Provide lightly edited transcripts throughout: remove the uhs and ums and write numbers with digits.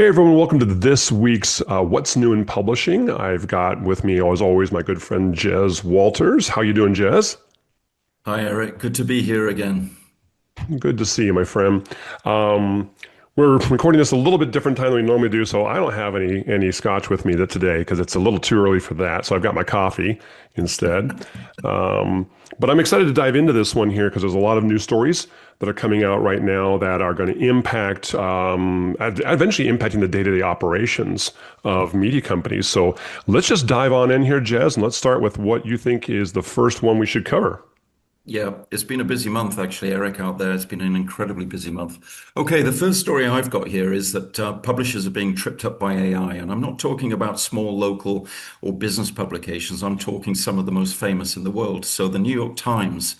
Hey everyone, welcome to this week's What's New in Publishing. I've got with me, as always, my good friend Jez Walters. How you doing, Jez? Hi, Eric. Good to be here again. Good to see you, my friend. Um, we're recording this a little bit different time than we normally do, so I don't have any scotch with me today because it's a little too early for that. So I've got my coffee instead. Um, but I'm excited to dive into this one here because there's a lot of news stories that are coming out right now that are going to impact, eventually impacting the day-to-day operations of media companies. So let's just dive on in here, Jez, and let's start with what you think is the first one we should cover. Yeah, it's been a busy month, actually, Eric, out there. It's been an incredibly busy month. Okay, the first story I've got here is that publishers are being tripped up by AI. And I'm not talking about small local or business publications. I'm talking some of the most famous in the world. So the New York Times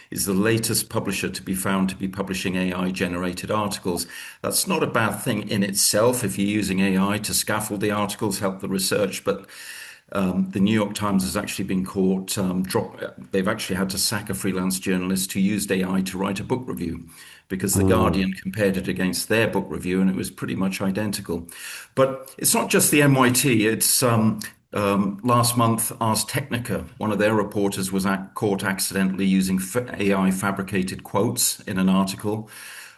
is the latest publisher to be found to be publishing AI-generated articles. That's not a bad thing in itself if you're using AI to scaffold the articles, help the research, but the New York Times has actually been caught. They've actually had to sack a freelance journalist who used AI to write a book review because The Mm, Guardian compared it against their book review and it was pretty much identical. But it's not just the MIT. It's last month, Ars Technica, one of their reporters was caught accidentally using AI fabricated quotes in an article.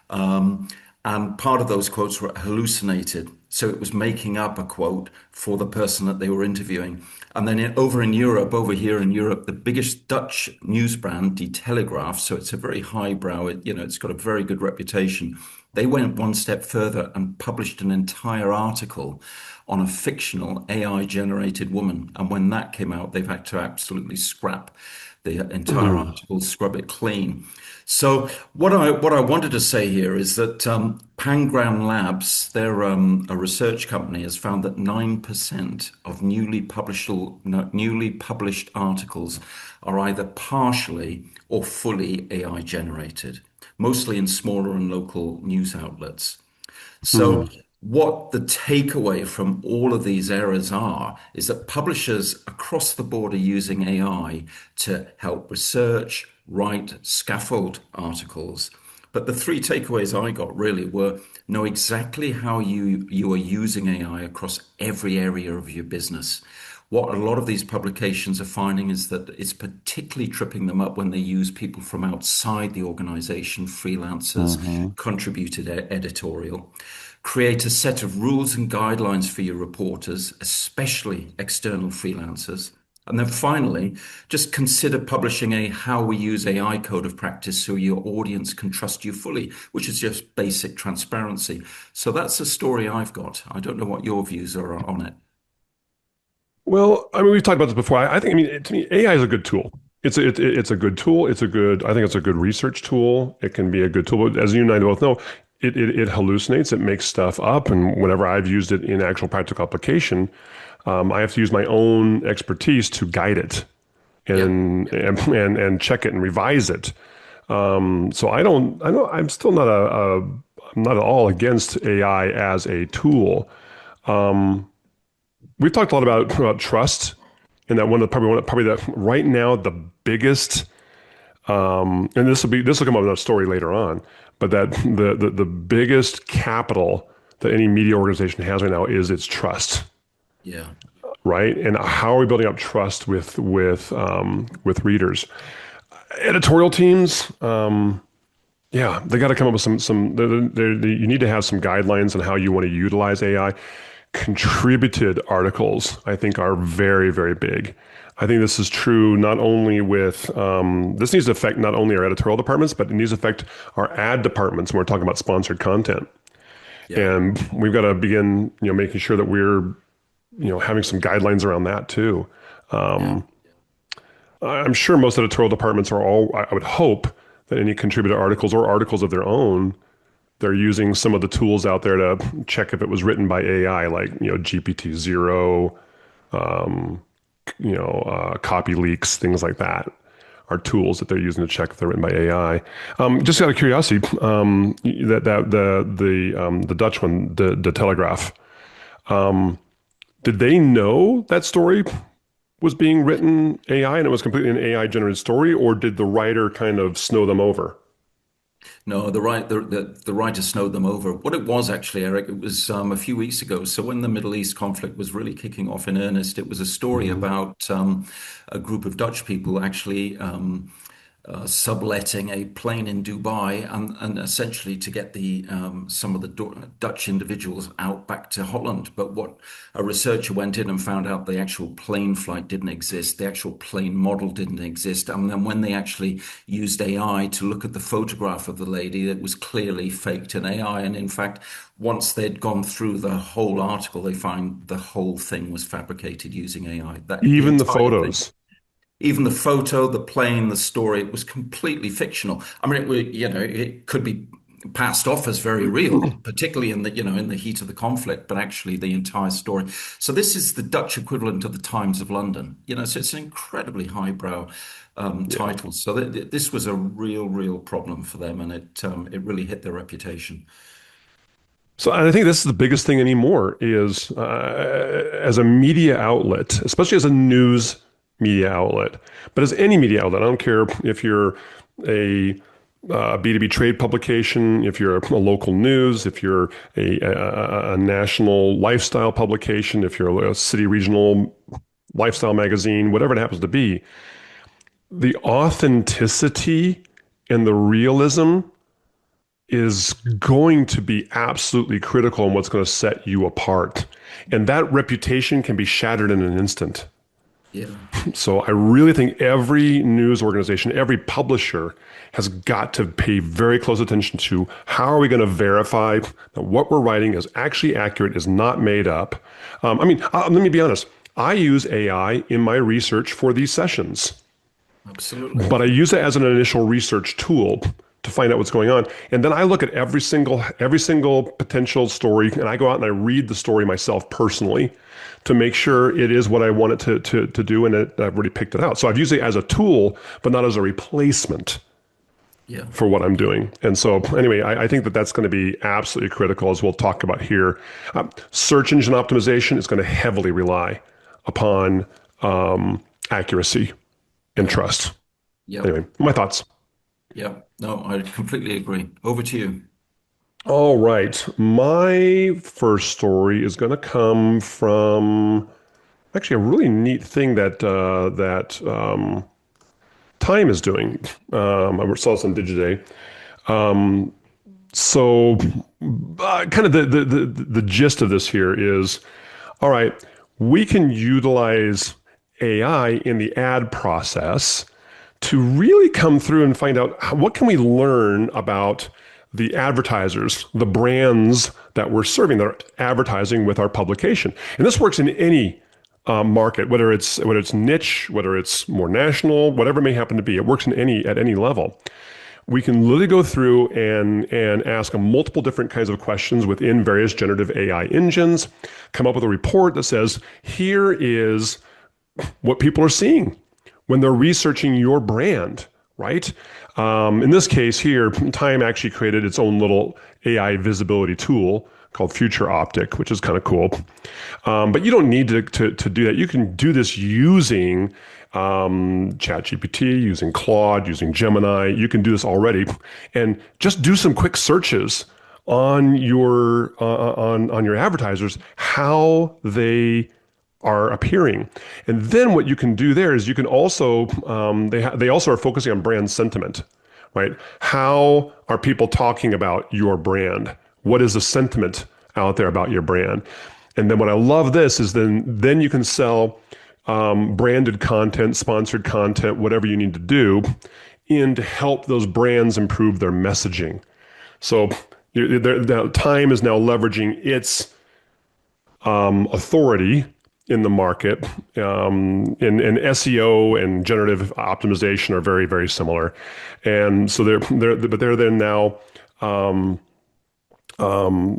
Um, and part of those quotes were hallucinated. So it was making up a quote for the person that they were interviewing. And then over in Europe, over here in Europe, the biggest Dutch news brand, Die Telegraaf, so it's a very highbrow, it's got a very good reputation. They went one step further and published an entire article on a fictional AI generated woman. And when that came out, they've had to absolutely scrap the entire mm, article, scrub it clean. So what I wanted to say here is that Pangram Labs, they're a research company, has found that 9% of newly published articles are either partially or fully AI generated, mostly in smaller and local news outlets. So, mm, what the takeaway from all of these errors are is that publishers across the board are using AI to help research, write, scaffold articles. But the three takeaways I got really were know exactly how you are using AI across every area of your business. What a lot of these publications are finding is that it's particularly tripping them up when they use people from outside the organization, freelancers, mhm. contributed editorial. Create a set of rules and guidelines for your reporters, especially external freelancers. And then finally, just consider publishing a how we use AI code of practice so your audience can trust you fully, which is just basic transparency. So that's a story I've got. I don't know what your views are on it. Well, I mean, we've talked about this before. I think, I mean, to me, AI is a good tool. It's a good tool. I think it's a good research tool. It can be a good tool. But as you and I both know, it hallucinates. It makes stuff up. And whenever I've used it in actual practical application, I have to use my own expertise to guide it Yeah. and check it and revise it. So I'm still I'm not at all against AI as a tool. We've talked a lot about trust, and that probably the right now the biggest, and this will come up in a story later on, but that the biggest capital that any media organization has right now is its trust, Yeah. right? And how are we building up trust with readers? Editorial teams, yeah, they got to come up with you need to have some guidelines on how you want to utilize AI. Contributed articles, I think, are very, very big. I think this is true not only with, this needs to affect not only our editorial departments, but it needs to affect our ad departments when we're talking about sponsored content. Yeah. And we've got to begin, making sure that we're, having some guidelines around that too. Yeah. I'm sure most editorial departments are all, I would hope that any contributed articles or articles of their own, they're using some of the tools out there to check if it was written by AI, like, GPT-0, copy leaks, things like that are tools that they're using to check if they're written by AI. Just out of curiosity, the Dutch one, the Telegraph, did they know that story was being written AI and it was completely an AI generated story, or did the writer kind of snow them over? No, the writer snowed them over. What it was actually, Eric, it was a few weeks ago. So when the Middle East conflict was really kicking off in earnest, it was a story Mhm. about a group of Dutch people actually subletting a plane in Dubai and essentially to get the some of the Dutch individuals out back to Holland. But what a researcher went in and found out the actual plane flight didn't exist, the actual plane model didn't exist. And then when they actually used AI to look at the photograph of the lady, it was clearly faked in AI. And in fact, once they'd gone through the whole article, they found the whole thing was fabricated using AI. That the Even the entire thing. photos. Even the photo, the plane, the story, it was completely fictional. I mean, it could be passed off as very real, particularly in in the heat of the conflict, but actually the entire story. So this is the Dutch equivalent of the Times of London, so it's an incredibly highbrow Yeah. title. So this was a real problem for them, and it really hit their reputation. So I think this is the biggest thing anymore is as a media outlet, especially as a news media outlet, but as any media outlet, I don't care if you're a B2B trade publication, if you're a local news, if you're a national lifestyle publication, if you're a city regional lifestyle magazine, whatever it happens to be, the authenticity and the realism is going to be absolutely critical in what's going to set you apart. And that reputation can be shattered in an instant. Yeah, So I really think every news organization, every publisher has got to pay very close attention to how are we going to verify that what we're writing is actually accurate, is not made up. Let me be honest. I use AI in my research for these sessions, absolutely. but I use it as an initial research tool to find out what's going on. And then I look at every single potential story and I go out and I read the story myself personally to make sure it is what I want it to do and I've already picked it out. So I've used it as a tool, but not as a replacement Yeah, for what I'm doing. And so anyway, I think that that's going to be absolutely critical as we'll talk about here. Search engine optimization is going to heavily rely upon accuracy and yeah, trust. yeah, Anyway, my thoughts. yeah. No, I completely agree. Over to you. All right. My first story is going to come from actually a really neat thing that Time is doing. I saw this on Digiday. So, kind of the gist of this here is, all right, we can utilize AI in the ad process to really come through and find out what can we learn about the advertisers, the brands that we're serving, that are advertising with our publication. And this works in any market, whether it's niche, whether it's more national, whatever it may happen to be. It works at any level. We can literally go through and ask them multiple different kinds of questions within various generative AI engines, come up with a report that says, here is what people are seeing when they're researching your brand, right? In this case here, Time actually created its own little AI visibility tool called Future Optic, which is kind of cool. But you don't need to do that. You can do this using ChatGPT, using Claude, using Gemini. You can do this already, and just do some quick searches on your advertisers, how they are appearing. And then what you can do there is you can also they also are focusing on brand sentiment, right? How are people talking about your brand? What is the sentiment out there about your brand? And then what I love this is then you can sell branded content, sponsored content, whatever you need to do, in to help those brands improve their messaging. So Time is now leveraging its authority in the market. And SEO and generative optimization are very, very similar. And so they're then now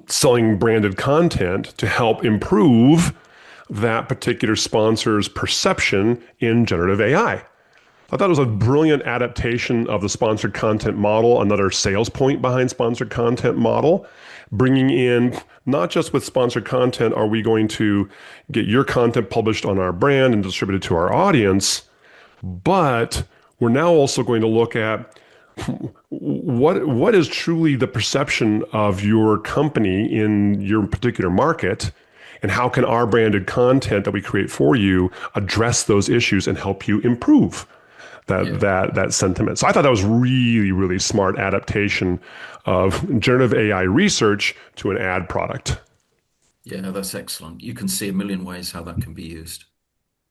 selling branded content to help improve that particular sponsor's perception in generative AI. I thought it was a brilliant adaptation of the sponsored content model, another sales point behind sponsored content model, bringing in not just with sponsored content are we going to get your content published on our brand and distributed to our audience, but we're now also going to look at what is truly the perception of your company in your particular market, and how can our branded content that we create for you address those issues and help you improve Yeah. that sentiment? So I thought that was really, really smart adaptation of generative AI research to an ad product. Yeah, that's excellent. You can see a million ways how that can be used.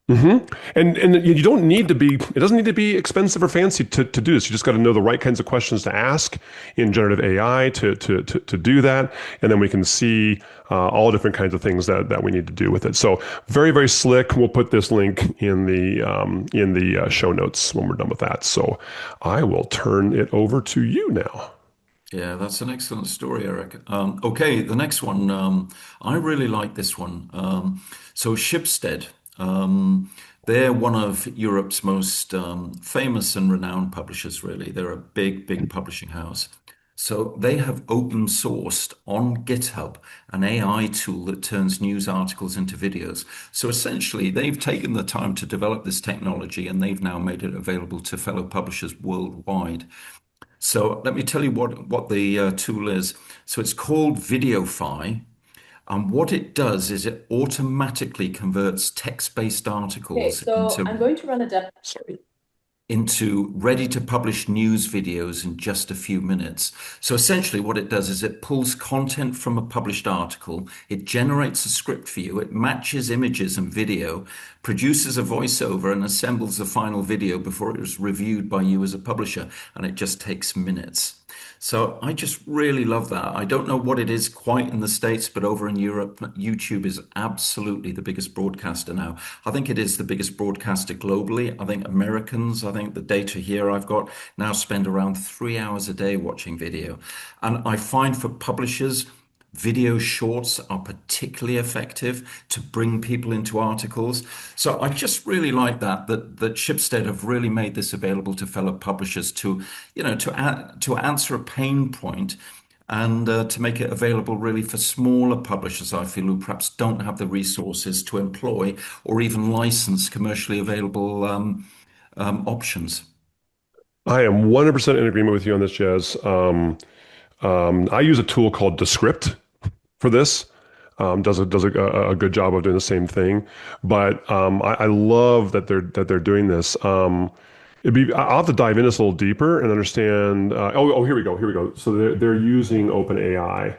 hmm And you don't need to be, it doesn't need to be expensive or fancy to do this. You just got to know the right kinds of questions to ask in generative AI to do that. And then we can see all different kinds of things that we need to do with it. So very, very slick. We'll put this link in the show notes when we're done with that. So I will turn it over to you now. Yeah, that's an excellent story, Eric. Okay, the next one. I really like this one. So Shipstead, they're one of Europe's most famous and renowned publishers, really. They're a big, big publishing house. So they have open sourced on GitHub an AI tool that turns news articles into videos. So essentially, they've taken the time to develop this technology and they've now made it available to fellow publishers worldwide. So let me tell you what the tool is. So it's called VideoFi. And what it does is it automatically converts text-based Okay, articles so I'm going to run a demo. Sorry. into ready to publish news videos in just a few minutes. So essentially what it does is it pulls content from a published article, it generates a script for you, it matches images and video, produces a voiceover and assembles the final video before it is reviewed by you as a publisher, and it just takes minutes. So I just really love that. I don't know what it is quite in the States, but over in Europe, YouTube is absolutely the biggest broadcaster now. I think it is the biggest broadcaster globally. I think Americans, I think the data here I've got now spend around 3 hours a day watching video. And I find for publishers, video shorts are particularly effective to bring people into articles. So I just really like that Shipstead have really made this available to fellow publishers to, to answer a pain point and to make it available really for smaller publishers, I feel, who perhaps don't have the resources to employ or even license commercially available options. I am 100% in agreement with you on this, Jez. I use a tool called Descript for this. Does a good job of doing the same thing, but I love that they're doing this. I'll have to dive in this a little deeper and understand. Here we go. So they're using OpenAI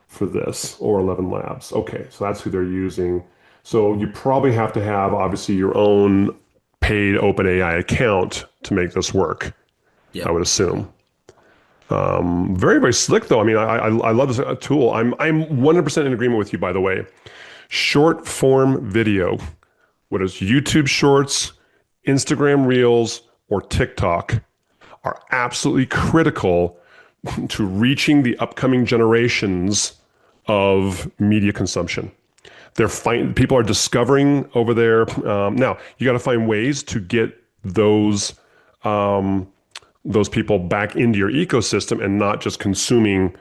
for this, or 11 Labs. Okay, so that's who they're using. So you probably have to have obviously your own paid OpenAI account to make this work, I Yeah. would assume. Very, very slick though. I mean, I love this tool. I'm 100% in agreement with you, by the way. Short form video, whether it's YouTube Shorts, Instagram Reels, or TikTok, are absolutely critical to reaching the upcoming generations of media consumption. People are discovering over there. Now, you got to find ways to get those people back into your ecosystem and not just consuming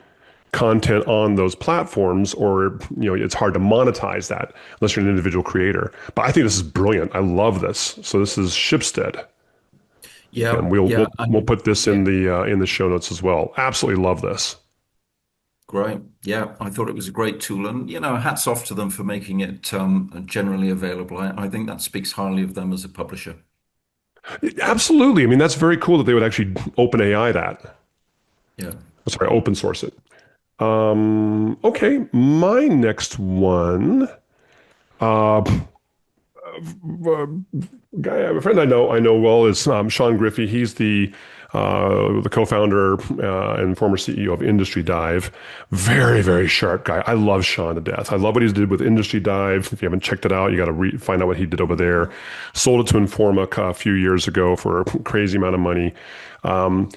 content on those platforms, or it's hard to monetize that unless you're an individual creator. But I think this is brilliant. I love this. So this is Shipstead, Yeah, and we'll yeah, we'll, we'll and put this yeah. in the show notes as well. Absolutely love this. Great. Yeah, I thought it was a great tool. And, hats off to them for making it generally available. I think that speaks highly of them as a publisher. Absolutely. I mean, that's very cool that they would actually open AI that. Yeah. Sorry, open source it. Okay, my next one. Uh, a friend I know well is Sean Griffey. He's the co-founder and former CEO of Industry Dive. Very, very sharp guy. I love Sean to death. I love what he did with Industry Dive. If you haven't checked it out, you got to find out what he did over there. Sold it to Informa a few years ago for a crazy amount of money.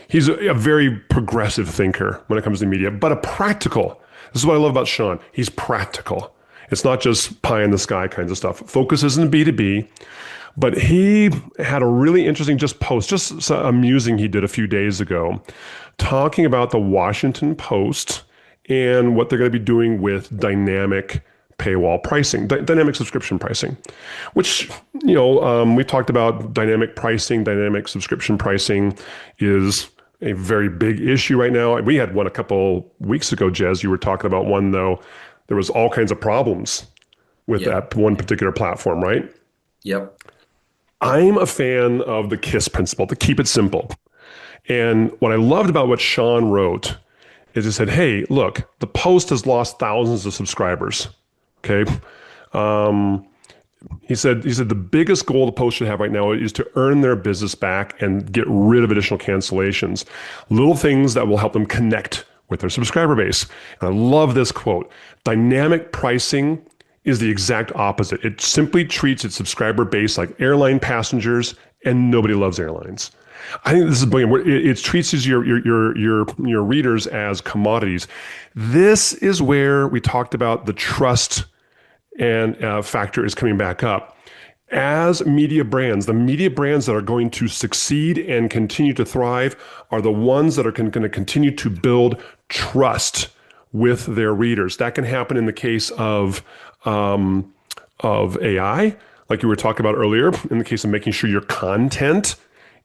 He's a very progressive thinker when it comes to media, but a practical. This is what I love about Sean. He's practical. It's not just pie in the sky kinds of stuff. Focus isn't B2B, but he had a really interesting post, just so amusing he did a few days ago, talking about the Washington Post and what they're going to be doing with dynamic paywall pricing, dynamic subscription pricing, which, we talked about dynamic pricing, dynamic subscription pricing is a very big issue right now. We had one a couple weeks ago, Jez. You were talking about one though. There was all kinds of problems with Yeah. that one particular platform, right? Yep. I'm a fan of the KISS principle, to keep it simple. And what I loved about what Sean wrote is he said, hey, look, the Post has lost thousands of subscribers. Okay. He said the biggest goal the Post should have right now is to earn their business back and get rid of additional cancellations. Little things that will help them connect with their subscriber base. And I love this quote. Dynamic pricing is the exact opposite. It simply treats its subscriber base like airline passengers, and nobody loves airlines. I think this is brilliant. It treats your readers as commodities. This is where we talked about the trust and factor is coming back up. As media brands, the media brands that are going to succeed and continue to thrive are the ones that are going to continue to build trust with their readers. That can happen in the case of AI, like you were talking about earlier, in the case of making sure your content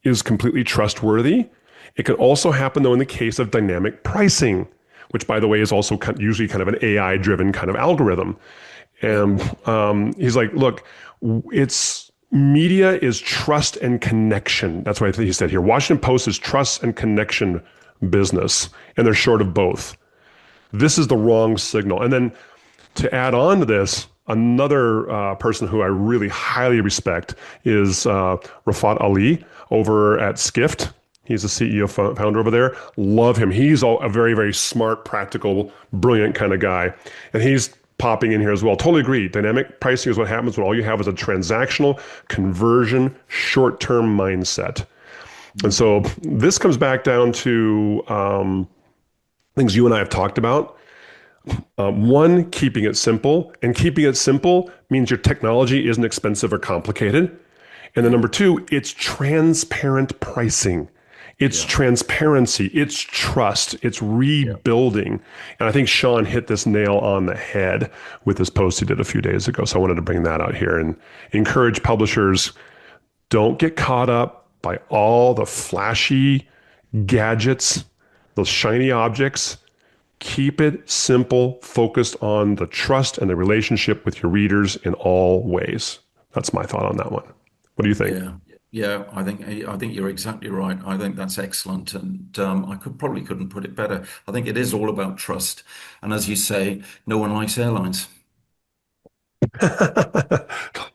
is completely trustworthy. It can also happen, though, in the case of dynamic pricing, which, by the way, is also usually kind of an AI-driven kind of algorithm. And he's like, look, it's media is trust and connection. That's what I think he said here. Washington Post is trust and connection business, and they're short of both. This is the wrong signal. And then to add on to this, another person who I really highly respect is Rafat Ali over at Skift. He's the CEO founder over there. Love him. He's a very, very smart, practical, brilliant kind of guy. And he's popping in here as well. Totally agree. Dynamic pricing is what happens when all you have is a transactional conversion, short-term mindset. And so this comes back down to things you and I have talked about. One, keeping it simple. And keeping it simple means your technology isn't expensive or complicated. And then number two, it's transparent pricing. It's transparency. It's trust. It's rebuilding. And I think Sean hit this nail on the head with this post he did a few days ago. So I wanted to bring that out here and encourage publishers, don't get caught up by all the flashy gadgets, those shiny objects. Keep it simple, focused on the trust and the relationship with your readers in all ways. That's my thought on that one. What do you think? Yeah. Yeah, I think you're exactly right. I think that's excellent, and I couldn't put it better. I think it is all about trust, and as you say, no one likes airlines.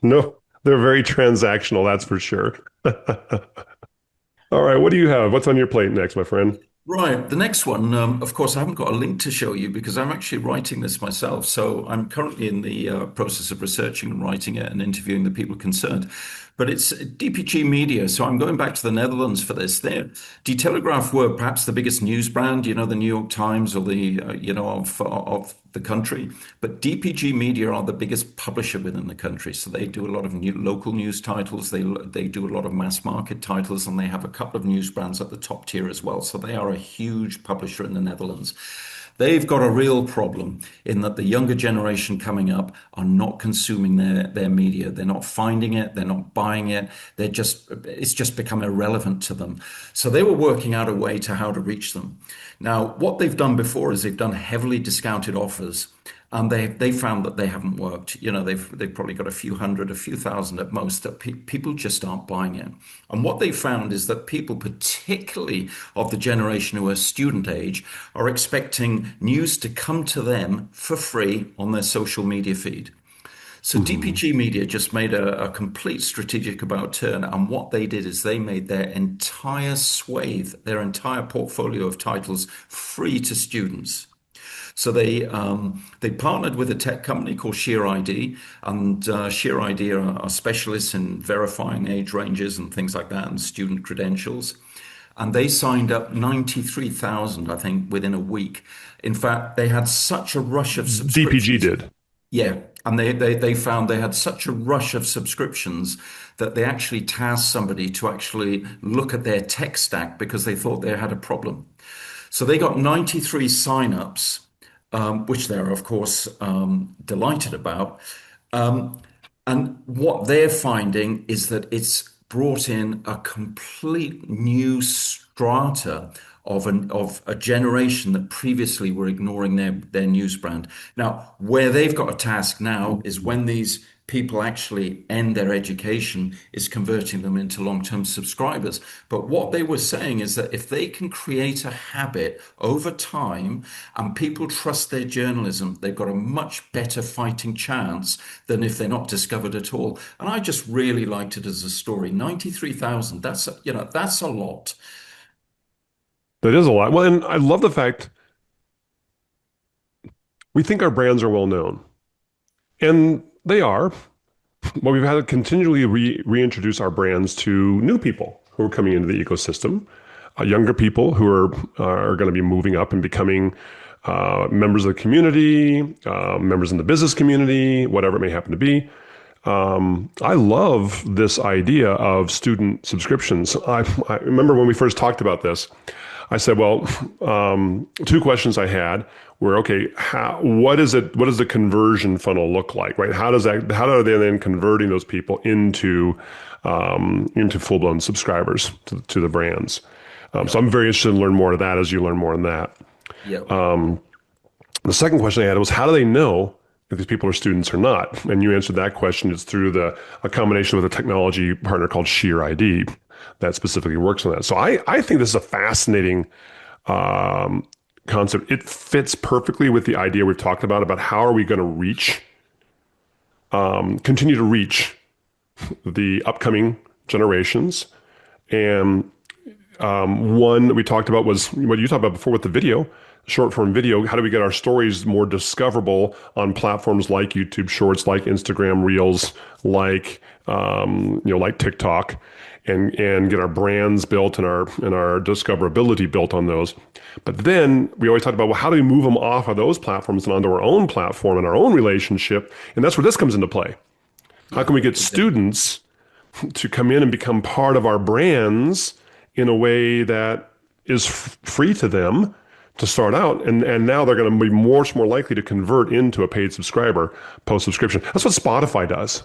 No, they're very transactional, that's for sure. All right, what do you have? What's on your plate next, my friend? Right. The next one, of course, I haven't got a link to show you because I'm actually writing this myself. So I'm currently in the process of researching and writing it and interviewing the people concerned. But it's DPG Media. So I'm going back to the Netherlands for this. There, Die Telegraaf were perhaps the biggest news brand, the New York Times or of the country. But DPG Media are the biggest publisher within the country. So they do a lot of local news titles. They do a lot of mass market titles, and they have a couple of news brands at the top tier as well. So they are a huge publisher in the Netherlands. They've got a real problem in that the younger generation coming up are not consuming their media. They're not finding it. They're not buying it. It's just become irrelevant to them. So they were working out a way to how to reach them. Now, what they've done before is they've done heavily discounted offers. And they found that they haven't worked. They've probably got a few hundred, a few thousand at most, that people just aren't buying it. And what they found is that people, particularly of the generation who are student age, are expecting news to come to them for free on their social media feed. So DPG Media just made a complete strategic about turn, and what they did is they made their entire swathe, their entire portfolio of titles free to students. So they partnered with a tech company called Sheer ID, and Sheer ID are specialists in verifying age ranges and things like that, and student credentials. And they signed up 93,000, I think, within a week. In fact, they had such a rush of DPG subscriptions. did. Yeah, and they found they had such a rush of subscriptions that they actually tasked somebody to actually look at their tech stack because they thought they had a problem. So they got 93 signups, which they're, of course, delighted about. And what they're finding is that it's brought in a complete new strata of a generation that previously were ignoring their news brand. Now, where they've got a task now is when these people actually end their education is converting them into long-term subscribers. But what they were saying is that if they can create a habit over time and people trust their journalism, they've got a much better fighting chance than if they're not discovered at all. And I just really liked it as a story. 93,000, that's a lot. That is a lot. Well, and I love the fact we think our brands are well known, and they are. But we've had to continually reintroduce our brands to new people who are coming into the ecosystem, younger people who are going to be moving up and becoming members of the community, members in the business community, whatever it may happen to be. I love this idea of student subscriptions. I remember when we first talked about this, I said, well, two questions I had were, okay, what is the conversion funnel look like, right? How are they then converting those people into full-blown subscribers to the brands? So I'm very interested in learn more of that as you learn more on that. Yeah. The second question I had was, how do they know if these people are students or not? And you answered that question. It's through a combination with a technology partner called Sheer ID that specifically works on that. So I think this is a fascinating concept. It fits perfectly with the idea we've talked about how are we going to continue to reach the upcoming generations. And one that we talked about was what you talked about before with the video, short form video. How do we get our stories more discoverable on platforms like YouTube Shorts, like Instagram Reels, like like TikTok, and get our brands built and our discoverability built on those. But then we always talked about, well, how do we move them off of those platforms and onto our own platform and our own relationship? And that's where this comes into play. How can we get students to come in and become part of our brands in a way that is free to them to start out, and now they're going to be much more likely to convert into a paid subscriber post-subscription. That's what Spotify does.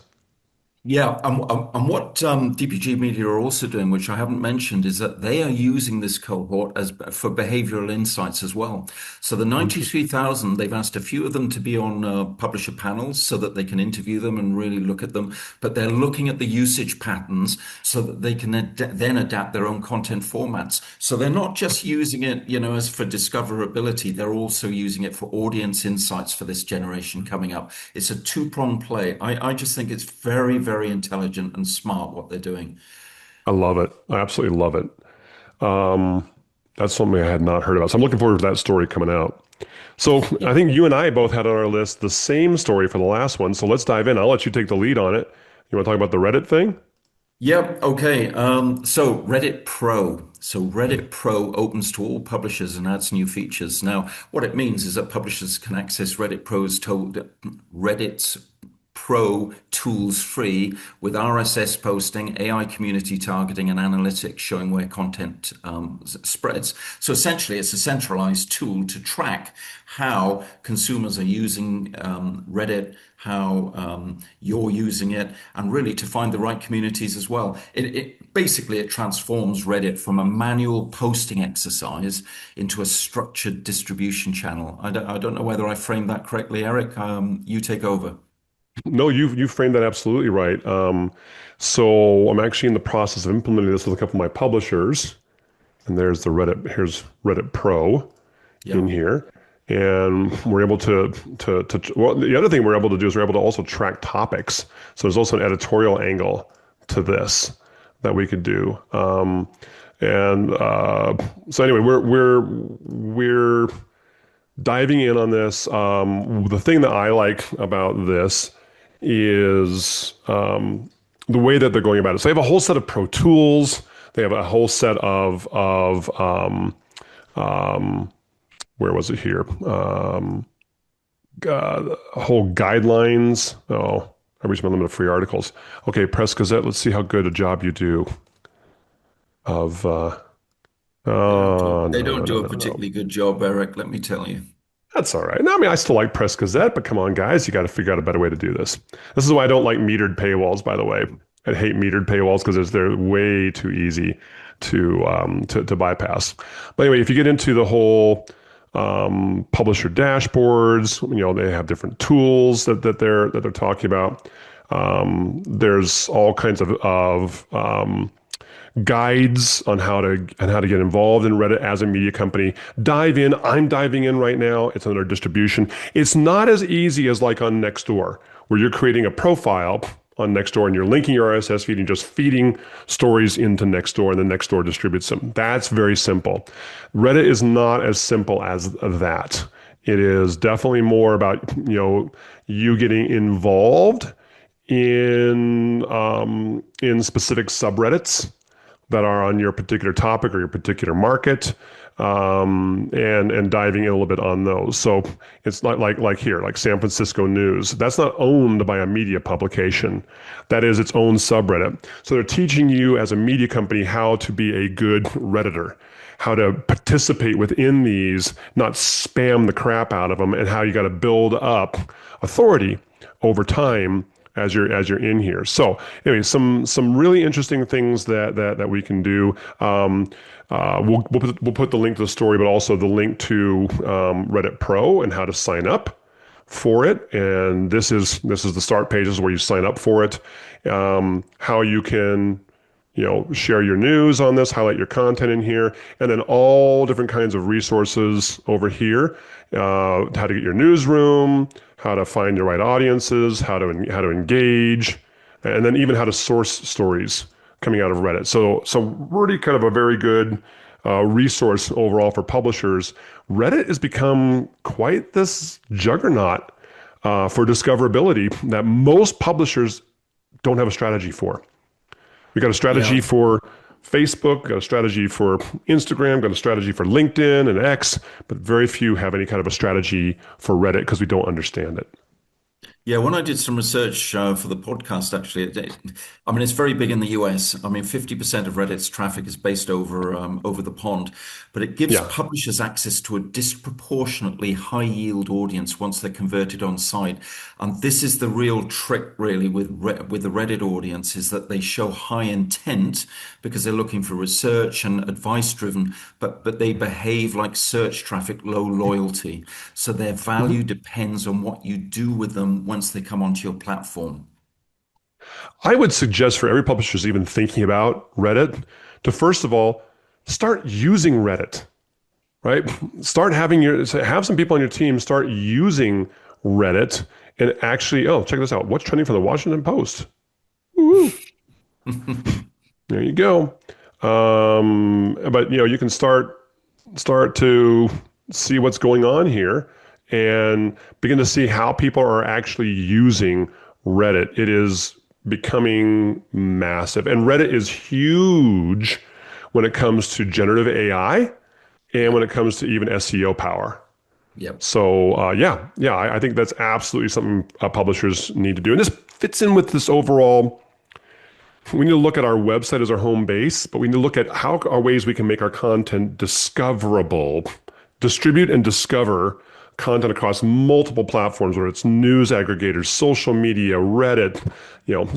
Yeah, and what DPG Media are also doing, which I haven't mentioned, is that they are using this cohort as for behavioral insights as well. So the 93,000, they've asked a few of them to be on publisher panels so that they can interview them and really look at them. But they're looking at the usage patterns so that they can then adapt their own content formats. So they're not just using it, as for discoverability. They're also using it for audience insights for this generation coming up. It's a two-pronged play. I just think it's very, very intelligent and smart what they're doing. I love it. I absolutely love it. That's something I had not heard about. So I'm looking forward to that story coming out. So I think you and I both had on our list the same story for the last one. So let's dive in. I'll let you take the lead on it. You want to talk about the Reddit thing? Yep. Okay. So Reddit Pro. So Reddit Pro opens to all publishers and adds new features. Now, what it means is that publishers can access Reddit's Pro tools free with RSS posting, AI community targeting, and analytics showing where content spreads. So essentially, it's a centralized tool to track how consumers are using Reddit, how you're using it, and really to find the right communities as well. Basically it transforms Reddit from a manual posting exercise into a structured distribution channel. I don't know whether I framed that correctly, Eric. You take over. No, you framed that absolutely right. So I'm actually in the process of implementing this with a couple of my publishers, and here's Reddit Pro in Yeah. here, and we're able to well, the other thing we're able to do is we're able to also track topics. So there's also an editorial angle to this that we could do. So anyway, we're diving in on this. The thing that I like about this is the way that they're going about it. So they have a whole set of pro tools. They have a whole set of where was it here? Whole guidelines. Oh, I reached my limit of free articles. Okay, Press Gazette. Let's see how good a job you do of. They don't do a No. particularly good job, Eric, let me tell you. That's all right. No, I mean, I still like Press Gazette, but come on, guys, you got to figure out a better way to do this. This is why I don't like metered paywalls, by the way. I hate metered paywalls because they're way too easy to bypass. But anyway, if you get into the whole publisher dashboards, they have different tools that they're talking about. There's all kinds of guides on how to get involved in Reddit as a media company. Dive in. I'm diving in right now. It's under distribution. It's not as easy as like on Nextdoor, where you're creating a profile on Nextdoor and you're linking your RSS feed and just feeding stories into Nextdoor, and then Nextdoor distributes them. That's very simple. Reddit is not as simple as that. It is definitely more about you getting involved in specific subreddits that are on your particular topic or your particular market, and diving in a little bit on those. So it's not like here, like San Francisco News. That's not owned by a media publication. That is its own subreddit. So they're teaching you as a media company how to be a good Redditor, how to participate within these, not spam the crap out of them, and how you got to build up authority over time as you're in here. So anyway, some really interesting things that we can do. We'll put the link to the story, but also the link to Reddit Pro and how to sign up for it. And this is the start pages where you sign up for it. How you can share your news on this, highlight your content in here, and then all different kinds of resources over here. How to get your newsroom, how to find your right audiences, how to engage, and then even how to source stories coming out of Reddit. So really kind of a very good resource overall for publishers. Reddit has become quite this juggernaut for discoverability that most publishers don't have a strategy for. We got a strategy for Facebook, got a strategy for Instagram, got a strategy for LinkedIn and X, but very few have any kind of a strategy for Reddit because we don't understand it. Yeah, when I did some research for the podcast, actually, I mean, it's very big in the US. I mean, 50% of Reddit's traffic is based over the pond, but it gives Yeah. publishers access to a disproportionately high yield audience once they're converted on site. And this is the real trick, really, with the Reddit audience, is that they show high intent because they're looking for research and advice driven, but they behave like search traffic, low loyalty. So their value depends on what you do with them once they come onto your platform. I would suggest for every publisher who's even thinking about Reddit to first of all, start using Reddit, right? Have some people on your team start using Reddit and actually, oh, check this out. What's trending for the Washington Post? Woo. There you go. But you can start to see what's going on here and begin to see how people are actually using Reddit. It is becoming massive, and Reddit is huge when it comes to generative AI and when it comes to even SEO power. Yep. So I think that's absolutely something publishers need to do, and this fits in with this overall. We need to look at our website as our home base, but we need to look at how are ways we can make our content discoverable, distribute and discover content across multiple platforms, whether it's news aggregators, social media, Reddit,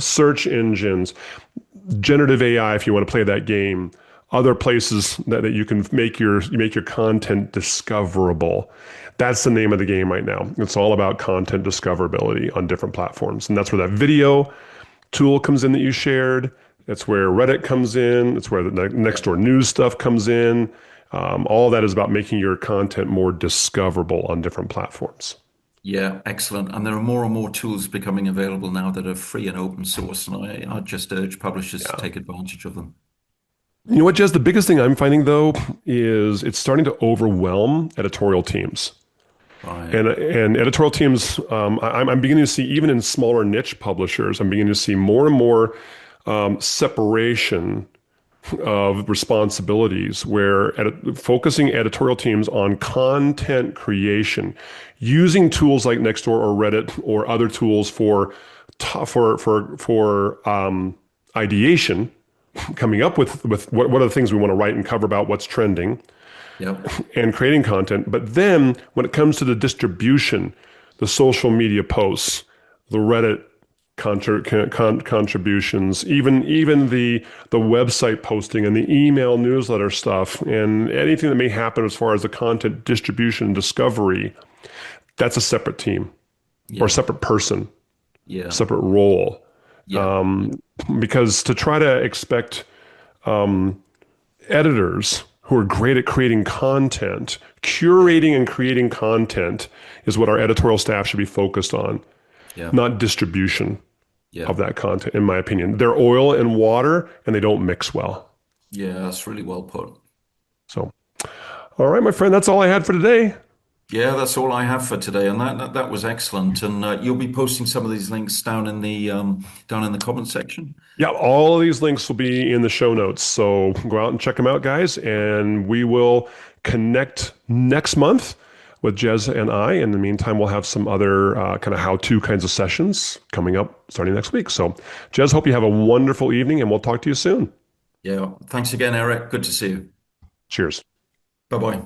search engines, generative AI, if you want to play that game, other places that you can make your content discoverable. That's the name of the game right now. It's all about content discoverability on different platforms. And that's where that video tool comes in that you shared. That's where Reddit comes in. It's where the Nextdoor news stuff comes in. All that is about making your content more discoverable on different platforms. Yeah, excellent. And there are more and more tools becoming available now that are free and open source, and I just urge publishers to take advantage of them. You know what, Jez? The biggest thing I'm finding, though, is it's starting to overwhelm editorial teams. Right. And editorial teams, I'm beginning to see, even in smaller niche publishers, I'm beginning to see more and more separation of responsibilities, where focusing editorial teams on content creation, using tools like Nextdoor or Reddit or other tools for ideation, coming up with what are the things we want to write and cover about what's trending. Yep. And creating content. But then when it comes to the distribution, the social media posts, the Reddit contributions, even the website posting and the email newsletter stuff, and anything that may happen as far as the content distribution and discovery, that's a separate team or a Yeah. separate person, Yeah. separate role. Yeah. Because to try to expect editors who are great at creating content, curating and creating content is what our editorial staff should be focused on, Yeah. not distribution Yeah. of that content, in my opinion. They're oil and water, and they don't mix well. Yeah. That's really well put. So, all right, my friend, that's all I had for today. Yeah, that's all I have for today, and that was excellent. And you'll be posting some of these links down in the comment section. Yeah, all of these links will be in the show notes. So go out and check them out, guys. And we will connect next month with Jez and I. In the meantime, we'll have some other kind of how-to kinds of sessions coming up starting next week. So, Jez, hope you have a wonderful evening, and we'll talk to you soon. Yeah. Thanks again, Eric. Good to see you. Cheers. Bye bye.